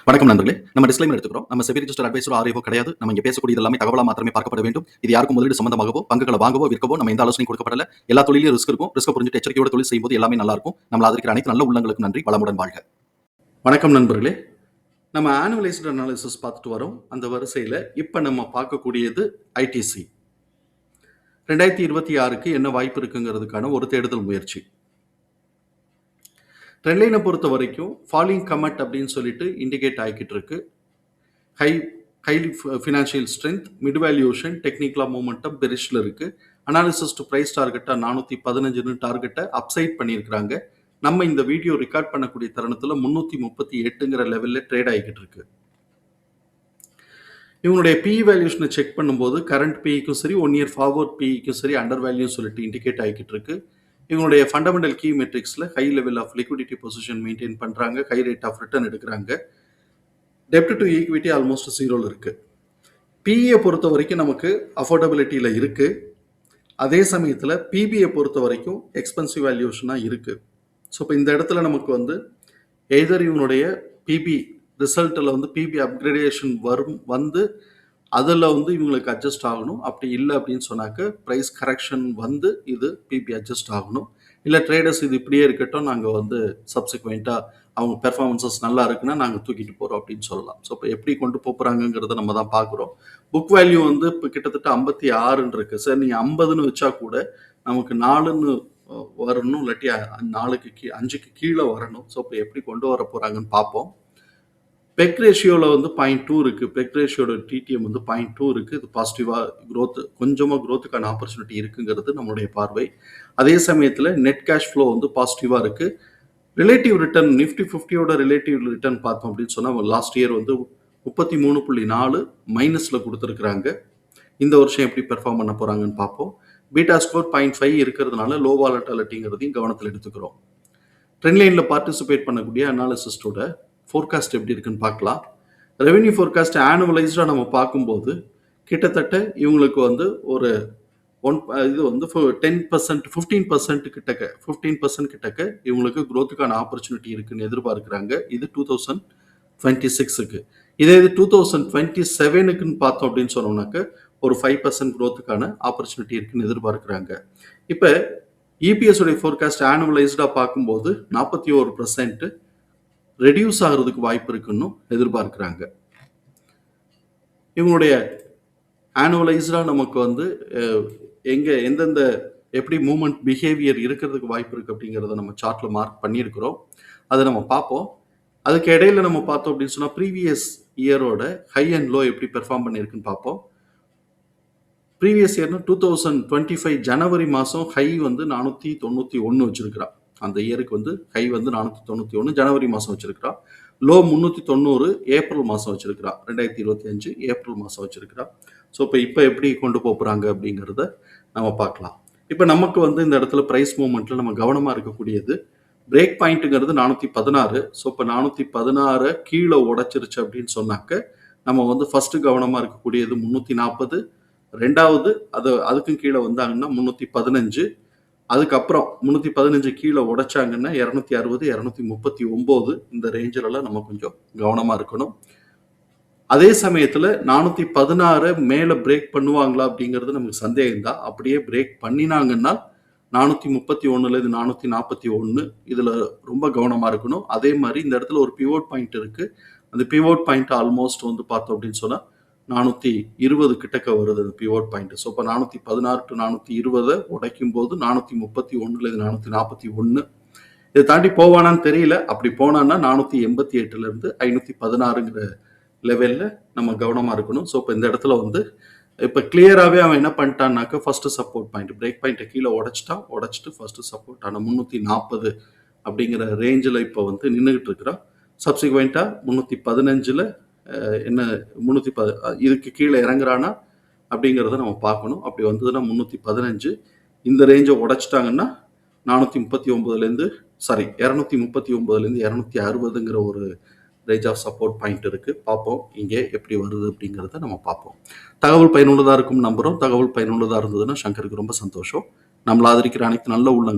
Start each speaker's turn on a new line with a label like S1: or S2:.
S1: வணக்கம் நண்பர்களே. நம்ம டிஸ்க்ளைமர் எடுத்துக்கிறோம். நம்ம செபி ரிஜிஸ்டர் அட்வைசரோ ஆர்ஐஓ கிடையாது. நம்ம இங்க பேசக்கூடியது எல்லாமே தகவலா மாத்திரமே பார்க்கப்பட வேண்டும். இது யாருக்கும் முதலீடு சம்பந்தமாகவோ, பங்குகளை வாங்கவோ, விற்கவோ நம்ம எந்த ஆலோசனையும் கொடுக்கப்படல. எல்லா தொழிலும் ரிஸ்க் இருக்கும். ரிஸ்க் புரிஞ்சுட்டு எச்சரிக்கையோட தொழில் செய்யும்போது எல்லாமே நல்லா இருக்கும். நம்மள ஆதரிக்கிற அனைத்து நல்ல உள்ளங்களுக்கும் நன்றி. வளமுடன் வாழ்க. வணக்கம் நண்பர்களே. நம்ம ஆனுவலைஸ்டு அனாலிசிஸ் பார்த்துட்டு வரோம். அந்த வரிசையில இப்ப நம்ம பார்க்கக்கூடியது ஐடிசி. 2026க்கு என்ன வாய்ப்பு இருக்குங்கிறதுக்கான ஒரு தேடுதல் முயற்சி. ட்ரெண்ட் லைனை பொறுத்த வரைக்கும் ஃபாலிங் கமெட் அப்படின்னு சொல்லிட்டு இண்டிகேட் ஆகிக்கிட்டு இருக்கு. Highly financial strength, mid valuation, டெக்னிக்கலா மூமெண்டம் பெரிஷ்ல இருக்கு. அனாலிசிஸ் டு பிரைஸ் டார்கெட்டா 415 டார்கெட்டை அப்சைட் பண்ணியிருக்கிறாங்க. நம்ம இந்த வீடியோ ரெக்கார்ட் பண்ணக்கூடிய தருணத்துல 338ங்கிற லெவல்ல ட்ரேட் ஆகிக்கிட்டு இருக்கு. இவங்களுடைய பிஇ வேல்யூஷனை செக் பண்ணும்போது கரண்ட் பிஇக்கும் சரி, 1 இயர் ஃபார்வர்ட் பிஇக்கும் சரி அண்டர் வேல்யூ சொல்லிட்டு இண்டிகேட் ஆகிக்கிட்டு இருக்கு. இவங்களுடைய ஃபண்டமெண்டல் கீ மெட்ரிக்ஸில் high level of liquidity position maintain பண்ணுறாங்க, ஹை ரேட் ஆஃப் ரிட்டர்ன் எடுக்கிறாங்க. டெப்ட் டு ஈக்விட்டி ஆல்மோஸ்ட் 0 இருக்கு. பிஇயை பொறுத்த வரைக்கும் நமக்கு அஃபோர்டபிலிட்டியில் இருக்கு. அதே சமயத்தில் பிபியை பொறுத்த வரைக்கும் எக்ஸ்பென்சிவ் வேல்யூஷனாக இருக்கு. ஸோ இப்போ இந்த இடத்துல நமக்கு வந்து எய்தர் இவனுடைய பிபி ரிசல்ட்டில் வந்து பிபி அப்கிரேடேஷன் வந்து அதில் வந்து இவங்களுக்கு அட்ஜஸ்ட் ஆகணும். அப்படி இல்லை அப்படின்னு சொன்னாக்க ப்ரைஸ் கரெக்ஷன் வந்து இது பிபி அட்ஜஸ்ட் ஆகணும். இல்லை ட்ரேடர்ஸ் இது இப்படியே இருக்கட்டும், நாங்கள் வந்து சப்சிக்வெண்ட்டாக அவங்க பெர்ஃபார்மன்ஸஸ் நல்லா இருக்குன்னா நாங்கள் தூக்கிட்டு போகிறோம் அப்படின்னு சொல்லலாம். ஸோ இப்போ எப்படி கொண்டு போகிறாங்கிறத நம்ம தான் பார்க்குறோம். புக் வேல்யூ வந்து இப்போ கிட்டத்தட்ட 56 இருக்குது. சார் நீங்கள் 50ன்னு வச்சா கூட நமக்கு 4ன்னு வரணும், இல்லாட்டி 5க்கு கீழே வரணும். ஸோ இப்போ எப்படி கொண்டு வர போகிறாங்கன்னு பார்ப்போம். பெக் ரேஷியோவில் வந்து 0.2 இருக்குது. பெக் ரேஷியோட டிடிஎம் வந்து 0.2 இருக்குது. இது பாசிட்டிவாக க்ரோத், கொஞ்சமாக க்ரோத்துக்கான ஆப்பர்ச்சுனிட்டி இருக்குங்கிறது நம்மளுடைய பார்வை. அதே சமயத்தில் நெட் கேஷ் ஃப்ளோ வந்து பாசிட்டிவாக இருக்குது. ரிலேட்டிவ் ரிட்டர்ன், நிஃப்டி 50யோட ரிலேட்டிவ் ரிட்டர்ன் பார்த்தோம் அப்படின்னு சொன்னால் லாஸ்ட் இயர் வந்து 33.4 மைனஸில் கொடுத்துருக்குறாங்க. இந்த வருஷம் எப்படி பெர்ஃபார்ம் பண்ண போகிறாங்கன்னு பார்ப்போம். பீட்டா ஸ்கோர் 0.5 இருக்கிறதுனால லோ வாலட்டாலிட்டிங்கிறதையும் கவனத்தில் எடுத்துக்கிறோம். ட்ரெண்ட் லைனில் பார்ட்டிசிபேட் பண்ணக்கூடிய அனாலிசிஸ்டோட ஃபோர்காஸ்ட் எப்படி இருக்குன்னு பார்க்கலாம். ரெவென்யூ ஃபோர்காஸ்ட் ஆனுவலைஸ்டாக நம்ம பார்க்கும்போது கிட்டத்தட்ட இவங்களுக்கு வந்து ஒரு இது வந்து 10%, 15% கிட்டக்க இவங்களுக்கு க்ரோத்துக்கான ஆப்பர்ச்சுனிட்டி இருக்குன்னு எதிர்பார்க்குறாங்க. இது 2026க்கு. இதே இது 2027க்குன்னு பார்த்தோம் அப்படின்னு சொன்னோம்னாக்க ஒரு 5% க்ரோத்துக்கான ஆப்பர்ச்சுனிட்டி இருக்குன்னு எதிர்பார்க்குறாங்க. இப்போ இபிஎஸ் உடைய ஃபோர்காஸ்ட் ஆனுவலைஸ்டாக பார்க்கும்போது 41% ரெடியூஸ் ஆகிறதுக்கு வாய்ப்பு இருக்குன்னு எதிர்பார்க்குறாங்க. இவங்களுடைய ஆனுவலைஸ்டாக நமக்கு வந்து எந்தெந்த எப்படி மூவ்மெண்ட் பிஹேவியர் இருக்கிறதுக்கு வாய்ப்பு இருக்குது அப்படிங்கிறத நம்ம சார்ட்டில் மார்க் பண்ணியிருக்கிறோம். அதை நம்ம பார்ப்போம். அதுக்கு இடையில நம்ம பார்த்தோம் அப்படின்னு சொன்னால் ப்ரீவியஸ் இயரோட ஹை அண்ட் லோ எப்படி பெர்ஃபார்ம் பண்ணியிருக்குன்னு பார்ப்போம். ப்ரீவியஸ் இயர்னு 2025 ஜனவரி மாதம் ஹை வந்து 491 வச்சிருக்கிறான். அந்த இயருக்கு வந்து ஹை வந்து 491 ஜனவரி மாதம் வச்சிருக்கிறான். லோ 390 ஏப்ரல் மாதம் வச்சிருக்கிறான். 2025 ஏப்ரல் மாதம் வச்சிருக்கிறான். ஸோ இப்போ எப்படி கொண்டு போகிறாங்க அப்படிங்கிறத நம்ம பார்க்கலாம். இப்போ நமக்கு வந்து இந்த இடத்துல ப்ரைஸ் மூவ்மெண்ட்டில் நம்ம கவனமாக இருக்கக்கூடியது பிரேக் பாயிண்ட்டுங்கிறது 416. ஸோ இப்போ 416 கீழே உடைச்சிருச்சு அப்படின்னு சொன்னாக்க நம்ம வந்து ஃபஸ்ட்டு கவனமாக இருக்கக்கூடியது 340, ரெண்டாவது அதுக்கும் கீழே வந்தாங்கன்னா 315, அதுக்கப்புறம் 315 கீழே உடைச்சாங்கன்னா 260, 239 இந்த ரேஞ்சிலலாம் நம்ம கொஞ்சம் கவனமாக இருக்கணும். அதே சமயத்தில் 416 மேலே பிரேக் பண்ணுவாங்களா அப்படிங்கிறது நமக்கு சந்தேகம் தான். அப்படியே பிரேக் பண்ணினாங்கன்னா 431 441 இதில் ரொம்ப கவனமாக இருக்கணும். அதே மாதிரி இந்த இடத்துல ஒரு பிவோட் பாயிண்ட் இருக்குது. அந்த பிவோட் பாயிண்ட் ஆல்மோஸ்ட் வந்து பார்த்தோம் அப்படின்னு சொன்னால் 420 கிட்டக்க வருது அந்த பிவோட் பாயிண்ட். ஸோ இப்போ 416 to 420 உடைக்கும் போது 431 441 இதை தாண்டி போவானான்னு தெரியல. அப்படி போனான்னா 488 516ங்கிற லெவலில் நம்ம கவனமாக இருக்கணும். ஸோ இப்போ இந்த இடத்துல வந்து இப்போ கிளியராகவே அவன் என்ன பண்ணிட்டான்னாக்க ஃபர்ஸ்ட் சப்போர்ட் பாயிண்ட் பிரேக் பாயிண்ட்டை கீழே உடைச்சிட்டு ஃபர்ஸ்ட் சப்போர்ட் ஆனால் 340 அப்படிங்கிற ரேஞ்சில் இப்போ வந்து நின்றுகிட்டு இருக்கிறான். சப்சிக்வெண்ட்டாக 315 என்ன 310 இதுக்கு கீழே இறங்குறானா அப்படிங்கிறத நம்ம பார்க்கணும். அப்படி வந்ததுன்னா 315 இந்த ரேஞ்சை உடைச்சிட்டாங்கன்னா 239லேருந்து 260ங்கிற ஒரு ரேஞ்ச் ஆஃப் சப்போர்ட் பாயிண்ட் இருக்குது. பார்ப்போம் இங்கே எப்படி வருது அப்படிங்கிறத நம்ம பார்ப்போம். தகவல் பயனுள்ளதாக இருக்கும் நம்புகிறோம். தகவல் பயனுள்ளதாக இருந்ததுன்னா சங்கருக்கு ரொம்ப சந்தோஷம். நம்மளை ஆதரிக்கிற அனைத்து நல்ல உள்ளங்கள்